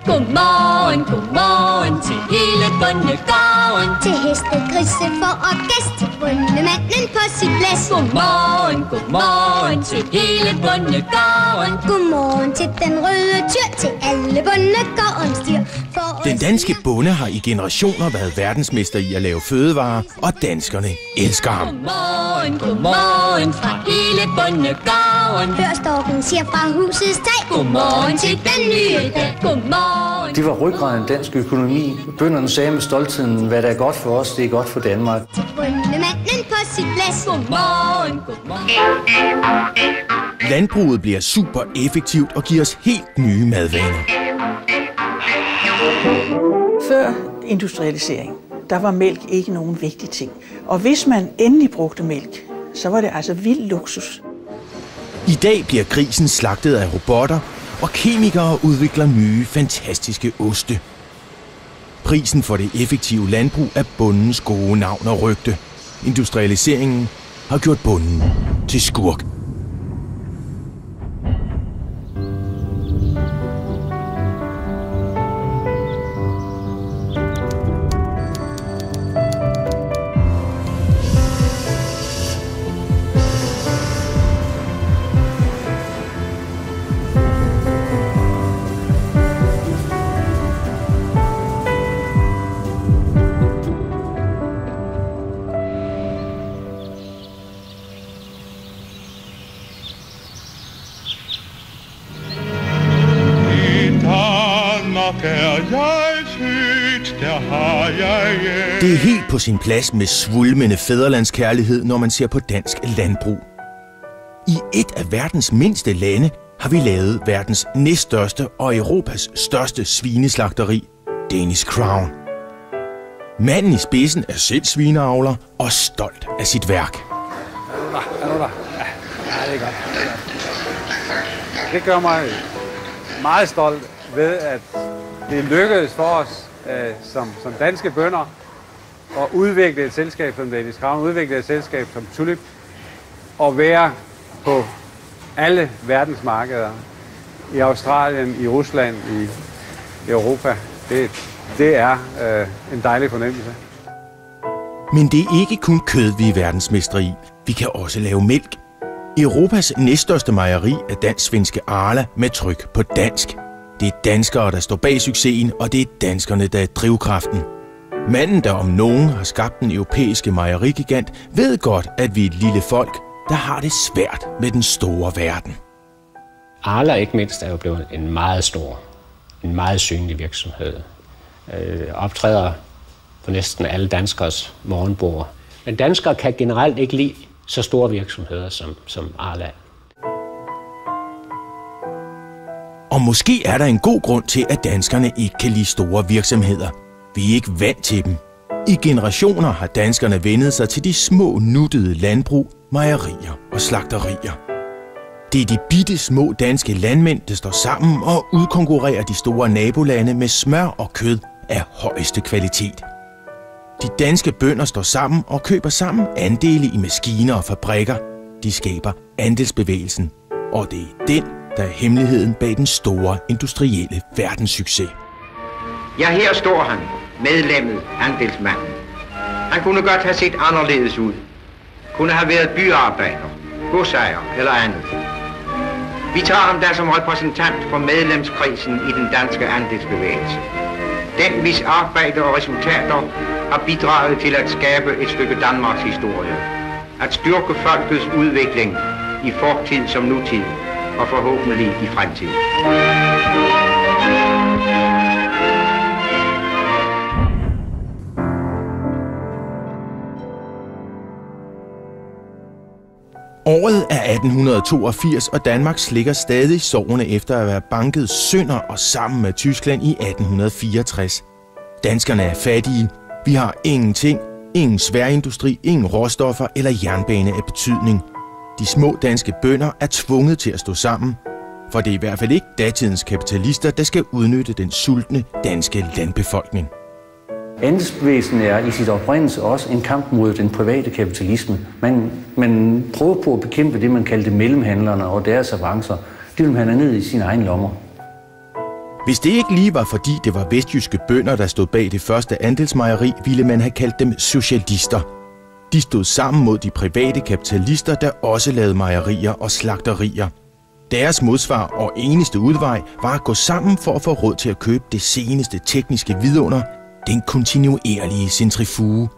Godmorgen, godmorgen til hele bondegården. Til heste, grise, for og gæst, til bondemanden på sit plads. Godmorgen, godmorgen til hele bondegården. Godmorgen til den røde tyr, til alle bondegårdens dyr. Den danske bonde har i generationer været verdensmester i at lave fødevarer, og danskerne elsker ham. Godmorgen, godmorgen fra hele bondegården. Hør storken siger fra husets tag. Godmorgen til den nye dag. Godmorgen. Det var ryggraden i dansk økonomi. Bønderne sagde med stoltheden, hvad der er godt for os, det er godt for Danmark. Til bondemanden på sit plads. Godmorgen, godmorgen. Landbruget bliver super effektivt og giver os helt nye madvaner. Før industrialisering, der var mælk ikke nogen vigtig ting. Og hvis man endelig brugte mælk, så var det altså vild luksus. I dag bliver grisen slagtet af robotter, og kemikere udvikler nye, fantastiske oste. Prisen for det effektive landbrug er bondens gode navn og rygte. Industrialiseringen har gjort bonden til skurk. Det er helt på sin plads med svulmende fædrelandskærlighed, når man ser på dansk landbrug. I et af verdens mindste lande har vi lavet verdens næststørste og Europas største svineslagteri, Danish Crown. Manden i spidsen er selv svineavler og stolt af sit værk. Er du der? Ja, det er godt. Det gør mig meget stolt ved, at det lykkedes for os som danske bønder at udvikle et selskab som Danish Crown, udvikle et selskab som Tulip, og være på alle verdens markeder. I Australien, i Rusland, i Europa. Det er en dejlig fornemmelse. Men det er ikke kun kød, vi er verdensmestre i. Vi kan også lave mælk. Europas næststørste mejeri er dansk-svenske Arla med tryk på dansk. Det er danskere, der står bag succesen, og det er danskerne, der er drivkraften. Manden, der om nogen har skabt den europæiske mejerigigant, ved godt, at vi er et lille folk, der har det svært med den store verden. Arla ikke mindst er jo blevet en meget stor, en meget synlig virksomhed. Optræder på næsten alle danskers morgenbord. Men danskere kan generelt ikke lide så store virksomheder som Arla. Og måske er der en god grund til, at danskerne ikke kan lide store virksomheder. Vi er ikke vant til dem. I generationer har danskerne vænnet sig til de små, nuttede landbrug, mejerier og slagterier. Det er de bitte små danske landmænd, der står sammen og udkonkurrerer de store nabolande med smør og kød af højeste kvalitet. De danske bønder står sammen og køber sammen andele i maskiner og fabrikker. De skaber andelsbevægelsen, og det er den, der er hemmeligheden bag den store industrielle verdenssucces. Ja, her står han, medlemmet, andelsmanden. Han kunne godt have set anderledes ud. Kunne have været byarbejder, godsejer eller andet. Vi tager ham da som repræsentant for medlemskrisen i den danske andelsbevægelse. Den, hvis arbejde og resultater har bidraget til at skabe et stykke Danmarks historie. At styrke folkets udvikling i fortid som nutid, og forhåbentlig i fremtiden. Året er 1882, og Danmark slikker stadig sårene efter at være banket sønder og sammen med Tyskland i 1864. Danskerne er fattige. Vi har ingenting, ingen sværindustri, ingen råstoffer eller jernbane af betydning. De små danske bønder er tvunget til at stå sammen, for det er i hvert fald ikke datidens kapitalister, der skal udnytte den sultne danske landbefolkning. Andelsbevægelsen er i sit oprindelse også en kamp mod den private kapitalisme. Man prøver på at bekæmpe det, man kaldte mellemhandlerne og deres avancer. Det vil man have ned i sine egne lommer. Hvis det ikke lige var fordi det var vestjyske bønder, der stod bag det første andelsmejeri, ville man have kaldt dem socialister. De stod sammen mod de private kapitalister, der også lavede mejerier og slagterier. Deres modsvar og eneste udvej var at gå sammen for at få råd til at købe det seneste tekniske vidunder, den kontinuerlige centrifuge.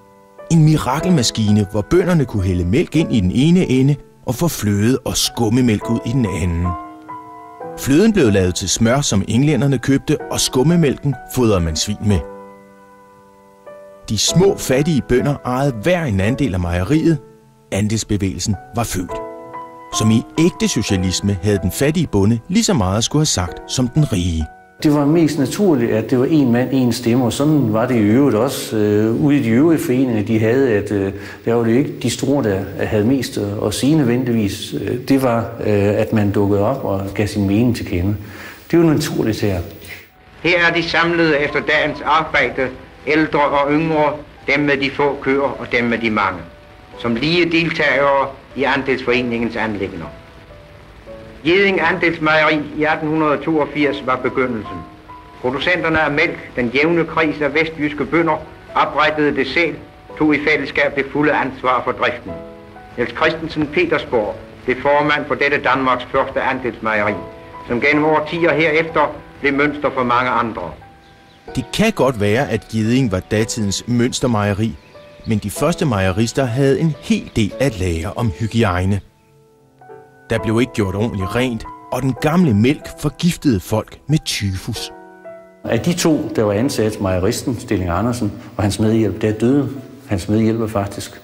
En mirakelmaskine, hvor bønderne kunne hælde mælk ind i den ene ende og få fløde og skummemælk ud i den anden. Fløden blev lavet til smør, som englænderne købte, og skummemælken fodrede man svin med. De små, fattige bønder ejede hver en andel af mejeriet. Andelsbevægelsen var født. Som i ægte socialisme havde den fattige bonde lige så meget at skulle have sagt som den rige. Det var mest naturligt, at det var en mand, en stemme, og sådan var det i øvrigt også ude i de øvrige foreninger, de havde, at der var det ikke de store, der havde mest at sige nødvendigvis. Det var, at man dukkede op og gav sin mening til kende. Det var naturligt her. Her er de samlede efter dagens arbejde, ældre og yngre, dem med de få køer og dem med de mange, som lige deltagere i andelsforeningens anliggender. Gjeding Andelsmejeri i 1882 var begyndelsen. Producenterne af mælk, den jævne kreds af vestjyske bønder, oprettede det selv, tog i fællesskab det fulde ansvar for driften. Niels Christensen Petersborg blev formand for dette Danmarks første andelsmejeri, som gennem årtier herefter blev mønster for mange andre. Det kan godt være, at Gjeding var datidens mønstermejeri, men de første mejerister havde en hel del at lære om hygiejne. Der blev ikke gjort ordentligt rent, og den gamle mælk forgiftede folk med tyfus. Af de to, der var ansat, mejeristen Stilling Andersen og hans medhjælp, der døde hans medhjælper faktisk.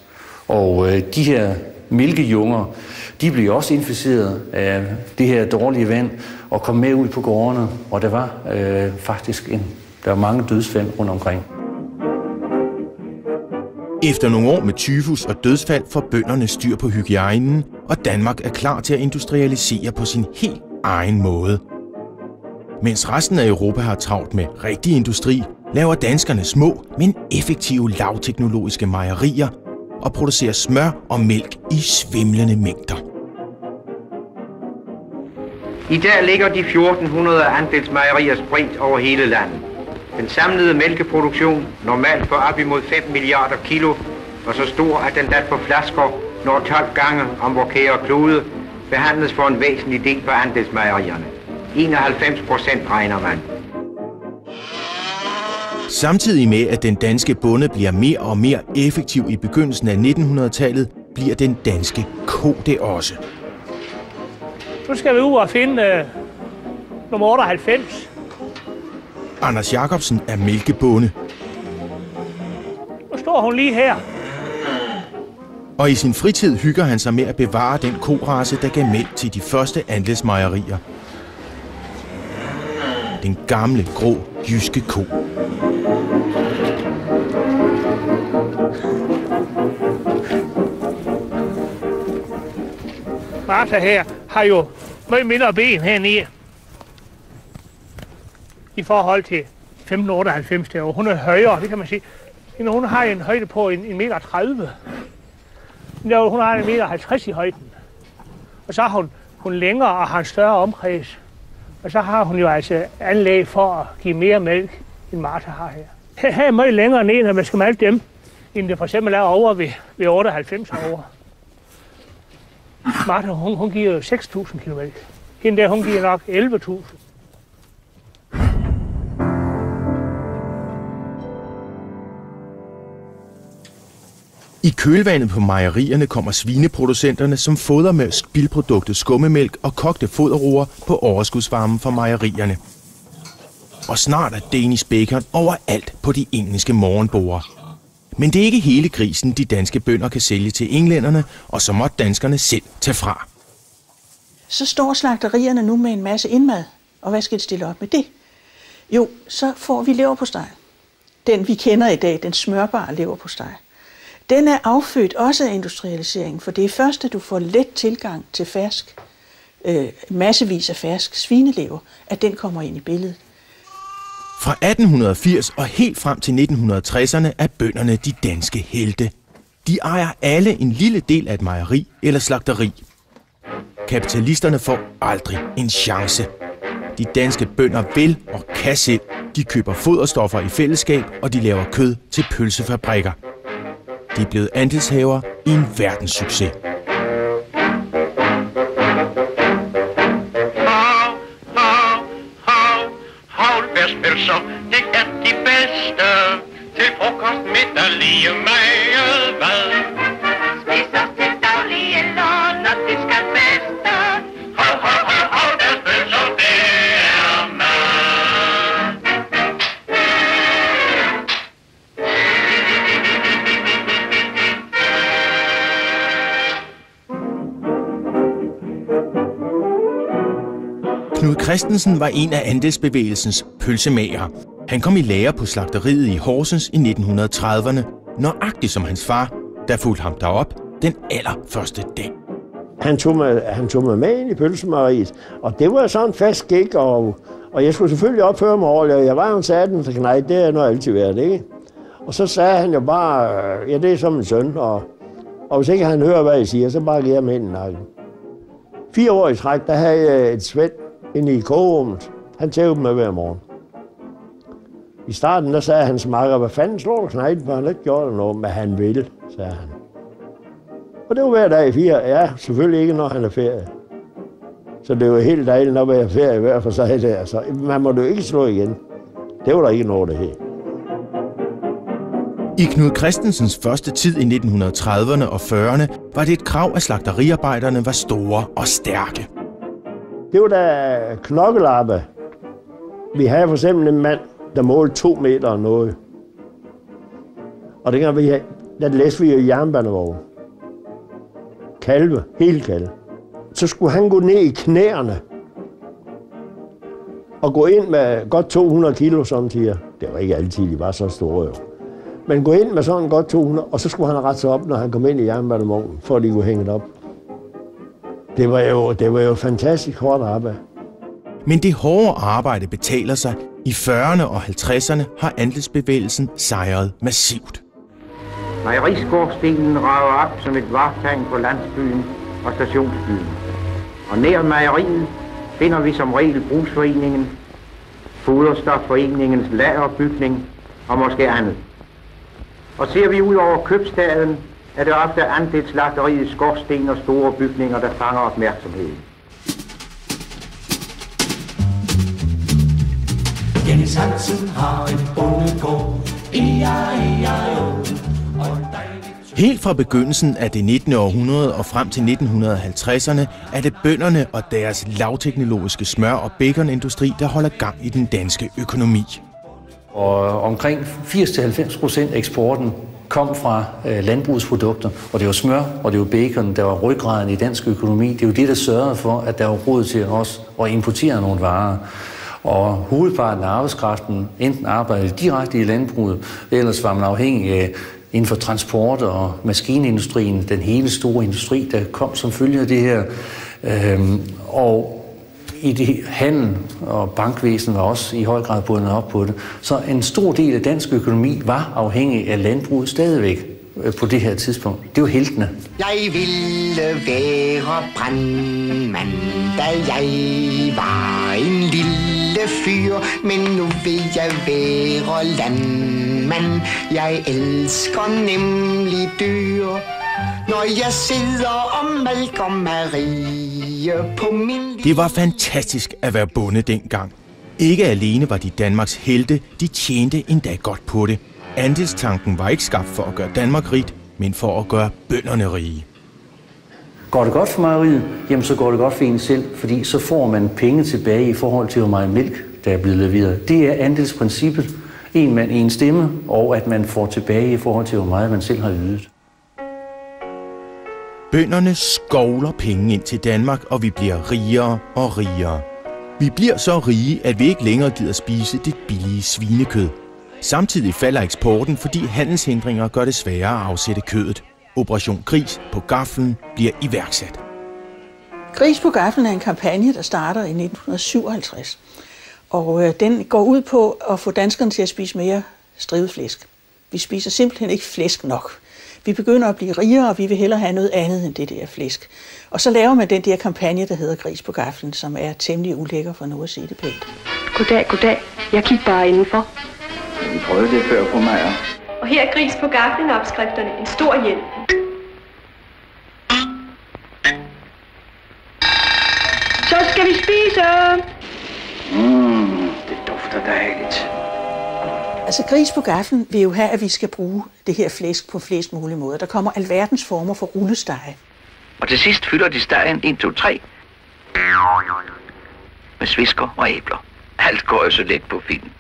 Og de her mælkejunger, de blev også inficeret af det her dårlige vand og kom med ud på gårdene, og der var faktisk der var mange dødsfald rundt omkring. Efter nogle år med tyfus og dødsfald får bønderne styr på hygiejnen, og Danmark er klar til at industrialisere på sin helt egen måde. Mens resten af Europa har travlt med rigtig industri, laver danskerne små, men effektive lavteknologiske mejerier og producerer smør og mælk i svimlende mængder. I dag ligger de 1400 andelsmejerier spredt over hele landet. Den samlede mælkeproduktion normalt for op imod 5 milliarder kilo, og så stor, at den dat på flasker når 12 gange om vor kære klode, behandles for en væsentlig del på andelsmejerierne. 91% regner man. Samtidig med, at den danske bonde bliver mere og mere effektiv i begyndelsen af 1900-tallet, bliver den danske ko det også. Nu skal vi ud og finde nummer 98. Anders Jacobsen er mælkebonde. Nu står hun lige her. Og i sin fritid hygger han sig med at bevare den korace, der gav mælk til de første andelsmejerier. Den gamle, grå, jyske ko. Martha her har jo meget mindre ben hernede i forhold til 1598 derovre. Hun er højere, det kan man sige. Hun har en højde på 1,30 meter. Hun har 1,50 meter i højden. Og så har hun længere og har en større omkreds. Og så har hun jo altså anlæg for at give mere mælk, end Martha har her. Her er meget længere ned, når man skal malke dem, end det for eksempel er over ved 98 over. Martha, hun giver jo 6.000 kg mælk. Hende der, hun giver nok 11.000. I kølvandet på mejerierne kommer svineproducenterne, som fodrer med spildproduktet skummemælk og kogte foderroer på overskudsvarmen fra mejerierne. Og snart er Danish bacon overalt på de engelske morgenborde. Men det er ikke hele grisen, de danske bønder kan sælge til englænderne, og så måtte danskerne selv tage fra. Så står slagterierne nu med en masse indmad, og hvad skal de stille op med det? Jo, så får vi leverpostej. Den vi kender i dag, den smørbare leverpostej. Den er affødt også af industrialiseringen, for det er først, at du får let tilgang til fersk, massevis af fersk svinelever, at den kommer ind i billedet. Fra 1880 og helt frem til 1960'erne er bønderne de danske helte. De ejer alle en lille del af et mejeri eller slagteri. Kapitalisterne får aldrig en chance. De danske bønder vil og kan selv. De køber foderstoffer i fællesskab, og de laver kød til pølsefabrikker. De er blevet andelshaver i en verdenssucces. Havlbærspølser, det er de bedste. Til frokost, middag, lige meget hvad. Spis os til daglig eller når det skal bedste. Havlbærspølser, det er mad. Knud Christensen var en af andelsbevægelsens pølsemager. Han kom i lære på slagteriet i Horsens i 1930'erne, nøjagtigt som hans far, der fulgte ham derop den allerførste dag. Han tog mig med ind i pølsemejeriet, og det var sådan en fast gig, og jeg skulle selvfølgelig opføre mig ordentligt. Jeg var jo en satan for knægt, det har jeg nok altid været, ikke? Og så sagde han jo bare, ja, det er som en søn, og hvis ikke han hører, hvad jeg siger, så bare giver jeg mig ind i nakken. 4 år i træk, der havde jeg et Svend inde i kogerummet. Han tævede mig hver morgen. I starten, der sagde hans makker, hvad fanden slår du knægten, for han har ikke gjort noget, men han vil, sagde han. Og det var hver dag i 4. Ja, selvfølgelig ikke, når han er ferie. Så det var helt dejligt at være ferie hver for sig der. Så man må jo ikke slå igen. Det var der ikke noget, det her. I Knud Christensens første tid i 1930'erne og 40'erne var det et krav, at slagteriarbejderne var store og stærke. Det var da knokkelappe. Vi havde for eksempel en mand, der målte 2 meter og noget. Og dengang der læste vi jo jernbanevogn. Kalve, helt kalve. Så skulle han gå ned i knæerne og gå ind med godt 200 kilo samtidig. Det var ikke altid, de var så store jo. Men gå ind med sådan godt 200, og så skulle han rette sig op, når han kom ind i jernbanevognen, for at de kunne hænge det op. Det var jo fantastisk hårdt arbejde. Men det hårde arbejde betaler sig. I 40'erne og 50'erne har andelsbevægelsen sejret massivt. Mejeriskorstenen rager op som et vartegn på landsbyen og stationsbyen. Og nær mejeriet finder vi som regel brugsforeningen, foderstofforeningens lagerbygning og måske andet. Og ser vi ud over købstaden, er det ofte andelsslagteriets skorsten og store bygninger, der fanger opmærksomheden. Jens Hansen har en bondegård. Helt fra begyndelsen af det 19. århundrede og frem til 1950'erne er det bønderne og deres lavteknologiske smør- og baconindustri, der holder gang i den danske økonomi. Og omkring 80-90% af eksporten kom fra landbrugsprodukter, og det var smør, og det var bacon, der var ryggraden i dansk økonomi. Det er jo det, der sørgede for, at der var råd til os at importere nogle varer. Og hovedparten af arbejdskraften enten arbejdede direkte i landbruget, ellers var man afhængig af inden for transport og maskinindustrien, den hele store industri, der kom som følge af det her. Og i det handel og bankvæsen var også i høj grad bundet op på det. Så en stor del af dansk økonomi var afhængig af landbruget stadigvæk på det her tidspunkt. Det var heltene. Jeg ville være brandmand, da jeg var en lille fyr, men nu vil jeg være landmand. Jeg elsker nemlig dyr, når jeg sidder og malker Marie på min... Det var fantastisk at være bonde dengang. Ikke alene var de Danmarks helte, de tjente endda godt på det. Andelstanken var ikke skabt for at gøre Danmark rigt, men for at gøre bønderne rige. Går det godt for mejeriet, jamen så går det godt for en selv, fordi så får man penge tilbage i forhold til, hvor meget mælk, der er blevet leveret. Det er andelsprincippet. En mand, en stemme, og at man får tilbage i forhold til, hvor meget man selv har ydet. Bønderne skovler penge ind til Danmark, og vi bliver rigere og rigere. Vi bliver så rige, at vi ikke længere gider spise det billige svinekød. Samtidig falder eksporten, fordi handelshindringer gør det sværere at afsætte kødet. Operation Gris på gaflen bliver iværksat. Gris på gaflen er en kampagne, der starter i 1957. Og den går ud på at få danskerne til at spise mere strivet flæsk. Vi spiser simpelthen ikke flæsk nok. Vi begynder at blive rigere, og vi vil hellere have noget andet end det der flæsk. Og så laver man den der kampagne, der hedder Gris på gaflen, som er temmelig ulækker for nu at sige det pænt. Goddag, goddag. Jeg kigger bare indenfor. Vi prøvede det før på Maja. Og her er Gris på gaflen opskrifterne. En stor hjælp. Så skal vi spise! Det dufter dejligt. Altså Gris på gaflen vil jo have, at vi skal bruge det her flæsk på flest mulige måder. Der kommer alverdens former for rullestege. Og til sidst fylder de stegen 1, 2, 3 med svisker og æbler. Alt går jo så let på film.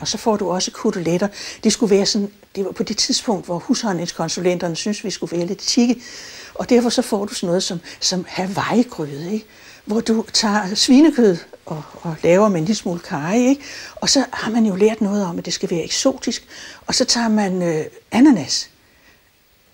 Og så får du også koteletter. Det skulle være sådan, det var på det tidspunkt, hvor husholdningskonsulenterne synes vi skulle være lidt tikke. Og derfor så får du sådan noget som Hawaii-gryde, ikke? Hvor du tager svinekød og laver med en lille smule karry, ikke? Og så har man jo lært noget om, at det skal være eksotisk. Og så tager man ananas.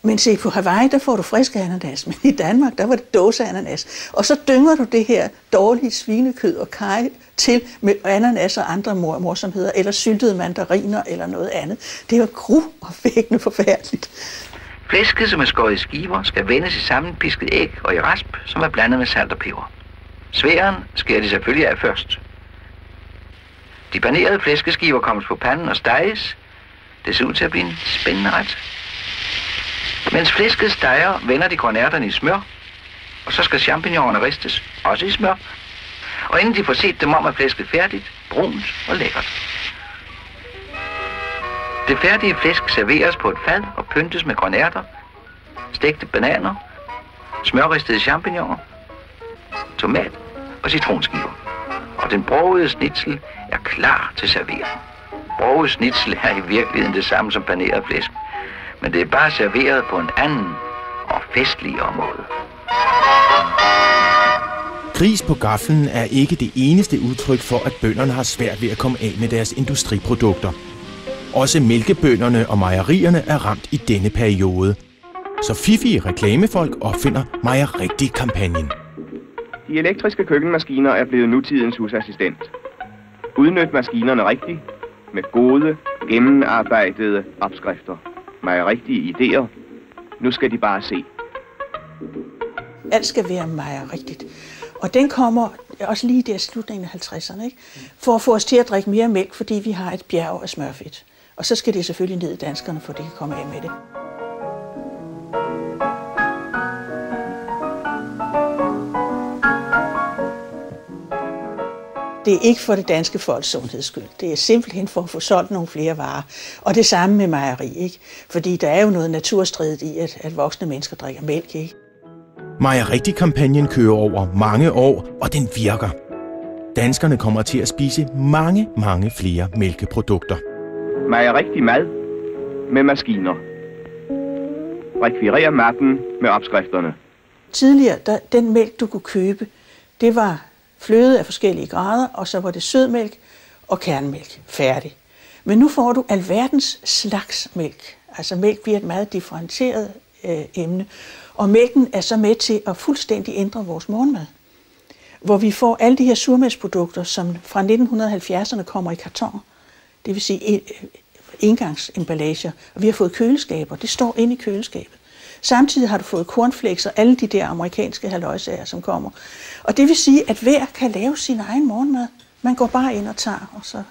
Men se, på Hawaii, der får du frisk ananas, men i Danmark, der var det dåseananas. Og så dynger du det her dårlige svinekød og karry til med ananas og andre morsomheder, eller syltede mandariner eller noget andet. Det var gruopvækkende forfærdeligt. Flæsket, som er skåret i skiver, skal vendes i sammenpisket æg og i rasp, som er blandet med salt og peber. Sværen skærer de selvfølgelig af først. De panerede flæskeskiver kommer på panden og steges. Det ser ud til at blive en spændende ret. Mens flæsket steger, vender de grønærterne i smør, og så skal champignonerne ristes, også i smør. Og inden de får set dem om, er flæsket færdigt, brunt og lækkert. Det færdige flæsk serveres på et fad og pyntes med grønærter, stegte bananer, smørristede champignoner, tomat og citronskiver. Og den brogede schnitzel er klar til servering. Broget schnitzel er i virkeligheden det samme som paneret flæsk, men det er bare serveret på en anden og festligere måde. Gris på gaflen er ikke det eneste udtryk for, at bønderne har svært ved at komme af med deres industriprodukter. Også mælkebønderne og mejerierne er ramt i denne periode. Så fiffige reklamefolk opfinder Mejerigtigt-kampagnen. De elektriske køkkenmaskiner er blevet nutidens husassistent. Udnyt maskinerne rigtigt med gode, gennemarbejdede opskrifter. Mejerigtige idéer. Nu skal de bare se. Alt skal være mejerigtigt. Og den kommer også lige der i slutningen af 50'erne, ikke? For at få os til at drikke mere mælk, fordi vi har et bjerg af smørfedt. Og så skal det selvfølgelig ned i danskerne, for de kan komme af med det. Det er ikke for det danske folks sundheds skyld. Det er simpelthen for at få solgt nogle flere varer. Og det samme med mejeri, ikke? Fordi der er jo noget naturstridigt i, at voksne mennesker drikker mælk, ikke? Mejerigtigt-kampagnen kører over mange år, og den virker. Danskerne kommer til at spise mange, mange flere mælkeprodukter. Mejerigtig mad med maskiner. Rekvirer mappen med opskrifterne. Tidligere, den mælk, du kunne købe, det var fløde af forskellige grader, og så var det sødmælk og kernmælk. Færdig. Men nu får du alverdens slags mælk. Altså mælk bliver et meget differentieret emne. Og mælken er så med til at fuldstændig ændre vores morgenmad. Hvor vi får alle de her surmælksprodukter, som fra 1970'erne kommer i karton. Det vil sige engangsemballager. Og vi har fået køleskaber. Det står inde i køleskabet. Samtidig har du fået cornflakes og alle de der amerikanske halløjsager, som kommer. Og det vil sige, at hver kan lave sin egen morgenmad. Man går bare ind og tager, og så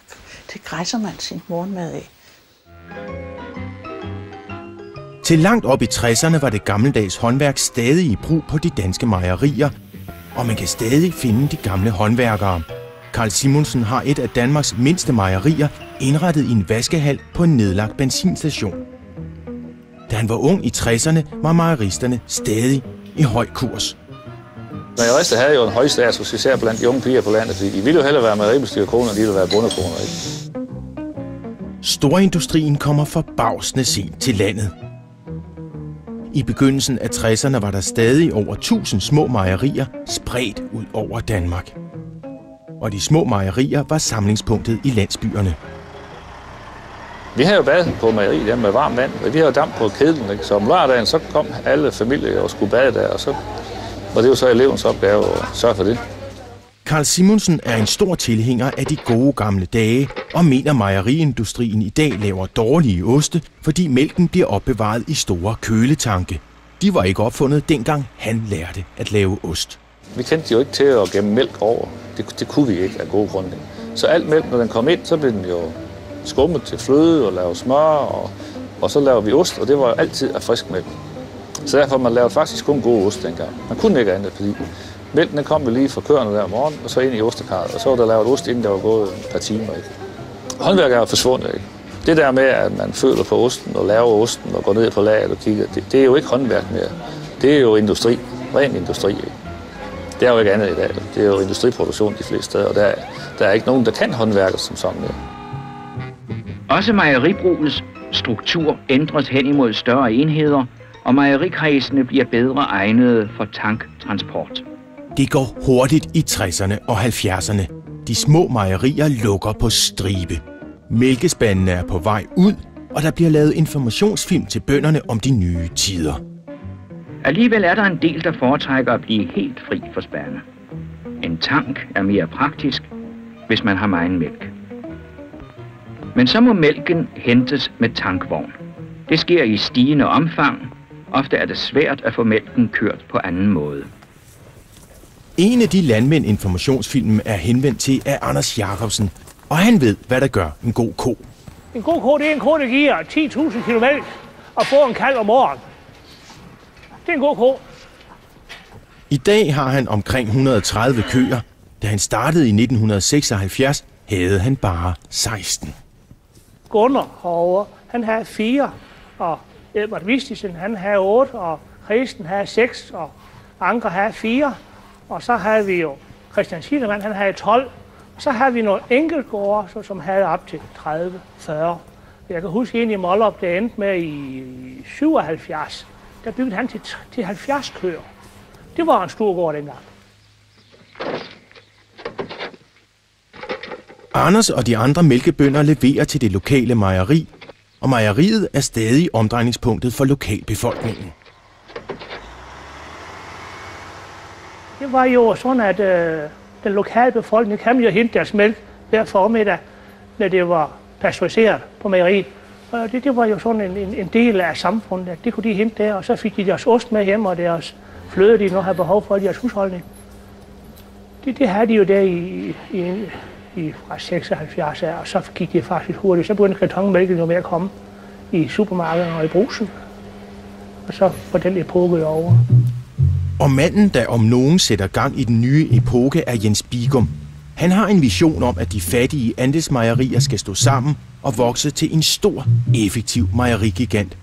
græsser man sin morgenmad af. Til langt op i 60'erne var det gammeldags håndværk stadig i brug på de danske mejerier, og man kan stadig finde de gamle håndværkere. Carl Simonsen har et af Danmarks mindste mejerier indrettet i en vaskehal på en nedlagt benzinstation. Da han var ung i 60'erne, var mejeristerne stadig i høj kurs. Mejerister havde jo en høj status, især blandt de unge piger på landet, fordi de ville jo hellere være mejeribestyrerkoner, end de ville være bondekoner, ikke? Storindustrien kommer forbavsende sent til landet. I begyndelsen af 60'erne var der stadig over 1000 små mejerier spredt ud over Danmark. Og de små mejerier var samlingspunktet i landsbyerne. Vi havde jo bad på mejeriet der med varmt vand, og vi havde damp på kedlen, ikke? Så om lørdagen så kom alle familier og skulle bade der, og så var det jo så elevens opgave at sørge for det. Carl Simonsen er en stor tilhænger af de gode gamle dage og mener, at mejeriindustrien i dag laver dårlige oste, fordi mælken bliver opbevaret i store køletanke. De var ikke opfundet, dengang han lærte at lave ost. Vi kendte jo ikke til at gemme mælk over. Det kunne vi ikke af gode grunde. Så alt mælk, når den kom ind, så blev den jo skummet til fløde og lavet smør, og så lavede vi ost, og det var altid af frisk mælk. Så derfor man lavede faktisk kun god ost dengang. Man kunne ikke andet, fordi mælken kom jo lige fra køerne der om morgenen, og så ind i ostekarret, og så var der lavet ost, inden der var gået et par timer. Ikke? Håndværk er jo forsvundet, ikke? Det der med, at man føler på osten og laver osten og går ned på laget og kigger, det er jo ikke håndværk mere. Det er jo industri, ren industri. Ikke? Det er jo ikke andet i dag. Det er jo industriproduktion de fleste steder, og der er ikke nogen, der kan håndværket som sådan mere. Også mejeribrugets struktur ændres hen imod større enheder, og mejerikredsene bliver bedre egnede for tanktransport. Det går hurtigt i 60'erne og 70'erne. De små mejerier lukker på stribe. Mælkespandene er på vej ud, og der bliver lavet informationsfilm til bønderne om de nye tider. Alligevel er der en del, der foretrækker at blive helt fri for spande. En tank er mere praktisk, hvis man har megen mælk. Men så må mælken hentes med tankvogn. Det sker i stigende omfang. Ofte er det svært at få mælken kørt på anden måde. En af de landmænd informationsfilmen er henvendt til er Anders Jacobsen, og han ved, hvad der gør en god ko. En god ko, det er en ko, der giver 10.000 kg mælk og får en kalv om året. Det er en god ko. I dag har han omkring 130 køer. Da han startede i 1976, havde han bare 16. Gunnar herovre, han havde 4, og Edvard Vistisen, han havde 8, og Kristen havde 6, og Anker havde 4. Og så havde vi jo Christian Schielemann, han havde 12. Og så havde vi nogle enkeltgårde, som havde op til 30-40. Jeg kan huske en i Mollerup, der endte med i 77. Der byggede han til 70 køer. Det var en stor gård dengang. Anders og de andre mælkebønder leverer til det lokale mejeri, og mejeriet er stadig omdrejningspunktet for lokalbefolkningen. Det var jo sådan, at den lokale befolkning kan jo hente deres mælk hver formiddag, når det var pasteuriseret på mejeriet. Og det var jo sådan en del af samfundet. Det kunne de hente der, og så fik de deres ost med hjem, og deres fløde, de nu havde behov for i deres husholdning. Det havde de jo der fra 76 af, og så gik det faktisk hurtigt. Så begyndte kartonmælken jo med at komme i supermarkederne og i Brugsen. Og så var den epoke over. Og manden, der om nogen sætter gang i den nye epoke, er Jens Bigum. Han har en vision om, at de fattige andelsmejerier skal stå sammen og vokse til en stor, effektiv mejerigigant.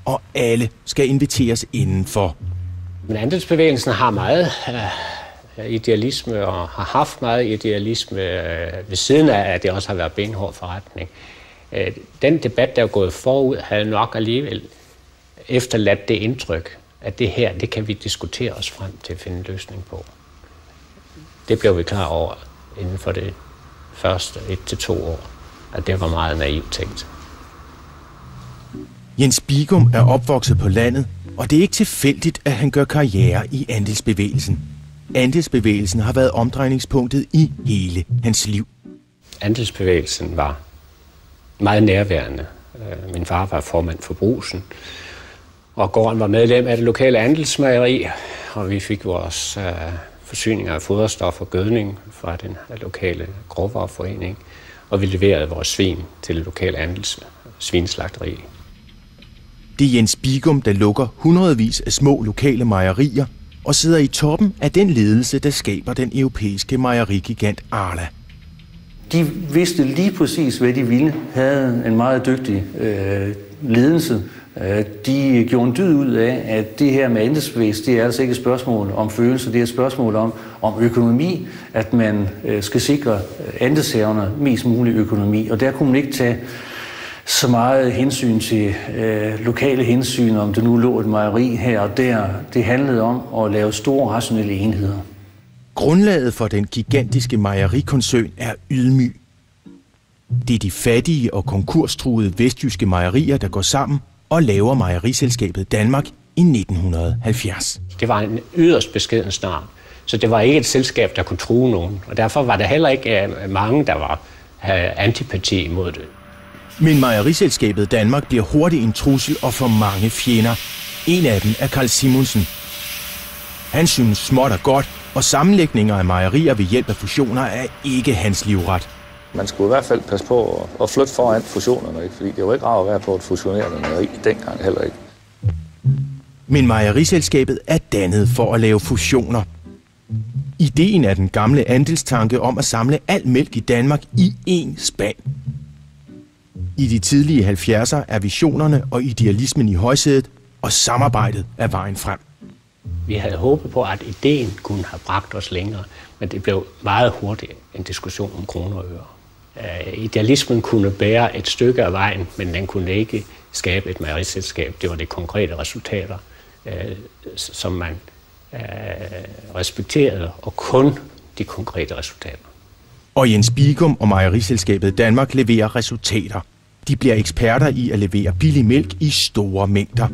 Og alle skal inviteres indenfor. Men andelsbevægelsen har meget idealisme og har haft meget idealisme ved siden af, at det også har været benhård forretning. Den debat, der er gået forud, havde nok alligevel efterladt det indtryk, at det her, det kan vi diskutere os frem til at finde en løsning på. Det blev vi klar over inden for det første 1-2 år, at det var meget naivt tænkt. Jens Bigum er opvokset på landet, og det er ikke tilfældigt, at han gør karriere i andelsbevægelsen. Andelsbevægelsen har været omdrejningspunktet i hele hans liv. Andelsbevægelsen var meget nærværende. Min far var formand for Brugsen, og gården var medlem af det lokale andelsmejeri, og vi fik vores forsyninger af foderstof og gødning fra den lokale grovvareforening, og vi leverede vores svin til det lokale svineslagteri. Det er Jens Bigum, der lukker hundredvis af små lokale mejerier og sidder i toppen af den ledelse, der skaber den europæiske mejerigigant Arla. De vidste lige præcis, hvad de ville, havde en meget dygtig ledelse. De gjorde en dyd ud af, at det her med andelsbevægelse, det er altså ikke et spørgsmål om følelser, det er et spørgsmål om økonomi, at man skal sikre andelshaverne mest mulig økonomi. Og der kunne man ikke tage så meget hensyn til lokale hensyn, om det nu lå et mejeri her og der. Det handlede om at lave store rationelle enheder. Grundlaget for den gigantiske mejerikoncern er ydmyg. Det er de fattige og konkurstruede vestjyske mejerier, der går sammen og laver mejeriselskabet Danmark i 1970. Det var en yderst beskeden start, Så det var ikke et selskab, der kunne true nogen. Og derfor var der heller ikke mange, der havde antipati imod det. Men mejeriselskabet Danmark bliver hurtigt en trussel og for mange fjender. En af dem er Carl Simonsen. Han synes småt og godt, og sammenlægninger af mejerier ved hjælp af fusioner er ikke hans livret. Man skulle i hvert fald passe på at flytte foran fusionerne, ikke? Fordi det var ikke rart at være på et fusionerende mejeri dengang heller ikke. Men mejeriselskabet er dannet for at lave fusioner. Ideen er den gamle andelstanke om at samle al mælk i Danmark i én spand. I de tidlige 70'er er visionerne og idealismen i højsædet, og samarbejdet er vejen frem. Vi havde håbet på, at ideen kunne have bragt os længere, men det blev meget hurtigt en diskussion om kroner og øre. Idealismen kunne bære et stykke af vejen, men den kunne ikke skabe et mejeriselskab. Det var de konkrete resultater, som man respekterede, og kun de konkrete resultater. Og Jens Bigum og mejeriselskabet Danmark leverer resultater. De bliver eksperter i at levere billig mælk i store mængder.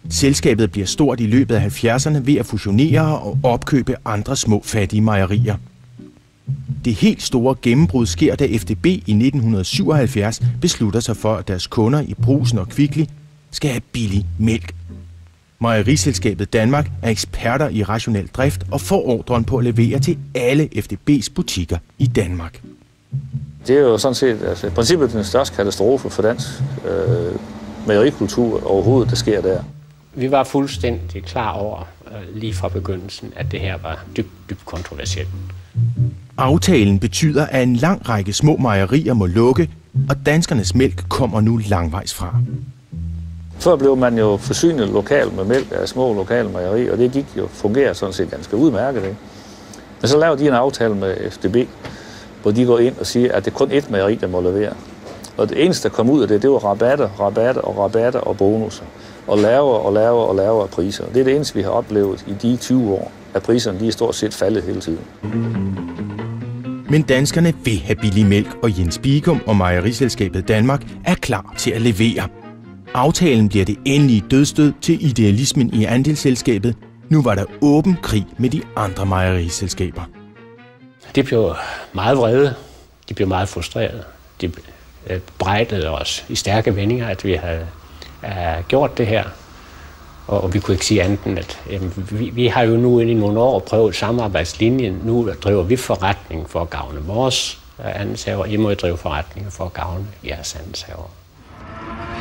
Selskabet bliver stort i løbet af 70'erne ved at fusionere og opkøbe andre små fattige mejerier. Det helt store gennembrud sker, da FDB i 1977 beslutter sig for, at deres kunder i Brugsen og Kvickly skal have billig mælk. Mejeriselskabet Danmark er eksperter i rationel drift og får ordren på at levere til alle FDB's butikker i Danmark. Det er jo sådan set i princippet den største katastrofe for dansk mejerikultur overhovedet, der sker der. Vi var fuldstændig klar over lige fra begyndelsen, at det her var dybt kontroversielt. Aftalen betyder, at en lang række små mejerier må lukke, og danskernes mælk kommer nu langvejs fra. Før blev man jo forsynet lokalt med mælk af små lokale mejerier, og det fungerer sådan set ganske udmærket. Ikke? Men så laver de en aftale med FDB, hvor de går ind og siger, at det er kun ét mejeri, der må levere. Og det eneste, der kom ud af det, det var rabatter og bonusser. Og lavere priser. Det er det eneste, vi har oplevet i de 20 år, at priserne de er stort set faldet hele tiden. Men danskerne vil have billig mælk, og Jens Bigum og mejeriselskabet Danmark er klar til at levere. Aftalen bliver det endelige dødsstød til idealismen i andelsselskabet. Nu var der åben krig med de andre mejeriselskaber. De blev meget vrede. De blev meget frustrerede. De bebrejdede os i stærke vendinger, at vi havde gjort det her. Og vi kunne ikke sige andet end, at vi har jo nu i nogle år prøvet samarbejdslinjen. Nu driver vi forretning for at gavne vores andelshaver. I må drive forretninger for at gavne jeres andelshaver.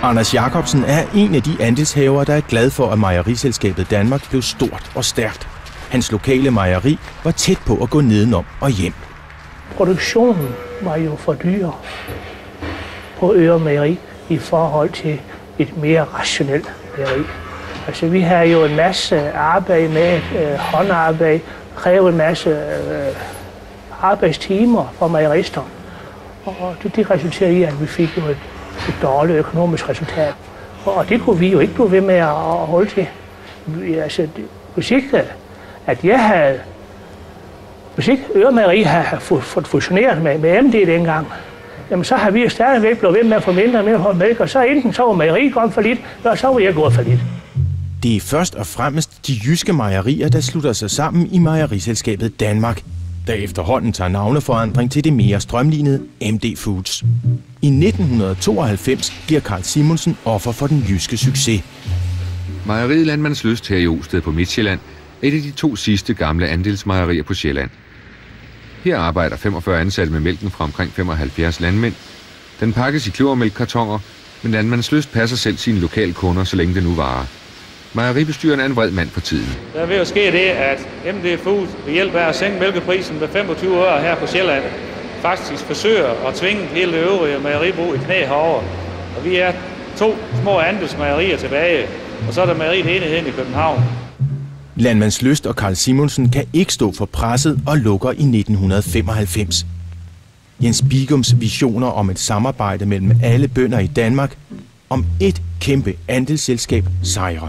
Anders Jacobsen er en af de andelshavere, der er glad for, at mejeriselskabet Danmark blev stort og stærkt. Hans lokale mejeri var tæt på at gå nedenom og hjem. Produktionen var jo for dyr på Øre Mejeri i forhold til et mere rationelt mejeri. Altså vi har jo en masse arbejde med håndarbejde, kræver en masse arbejdstimer fra mejerister. Og det resulterede i, at vi fik jo et dårligt økonomisk resultat. Og det kunne vi jo ikke blive ved med at holde til. Altså, hvis ikke Øre Mejeri havde fået fusioneret med MD dengang, jamen så har vi jo stadigvæk blevet ved med at få mindre og mindre mælk, og så enten så var mejeriet gået for lidt, eller så var jeg gået for lidt. Det er først og fremmest de jyske mejerier, der slutter sig sammen i mejeriselskabet Danmark, der efterhånden tager navneforandring til det mere strømlignede MD Foods. I 1992 bliver Carl Simonsen offer for den jyske succes. Mejeriet Landmandslyst her i Osted på Midtsjælland er et af de 2 sidste gamle andelsmejerier på Sjælland. Her arbejder 45 ansatte med mælken fra omkring 75 landmænd. Den pakkes i kløvermælkkartoner, men Landmandslyst passer selv sine lokale kunder, så længe det nu varer. Mejeribestyreren er en vred mand for tiden. Der vil jo ske det, at MD Foods ved hjælp af at sænke mælkeprisen med 25 øre her på Sjælland faktisk forsøger at tvinge hele det øvrige mejeribrug i knæ herover. Og vi er 2 små andelsmejerier tilbage, og så er der mejeriet Enigheden i København. Landmandslyst og Carl Simonsen kan ikke stå for presset og lukker i 1995. Jens Bigums visioner om et samarbejde mellem alle bønder i Danmark, om et kæmpe andelsselskab sejrer.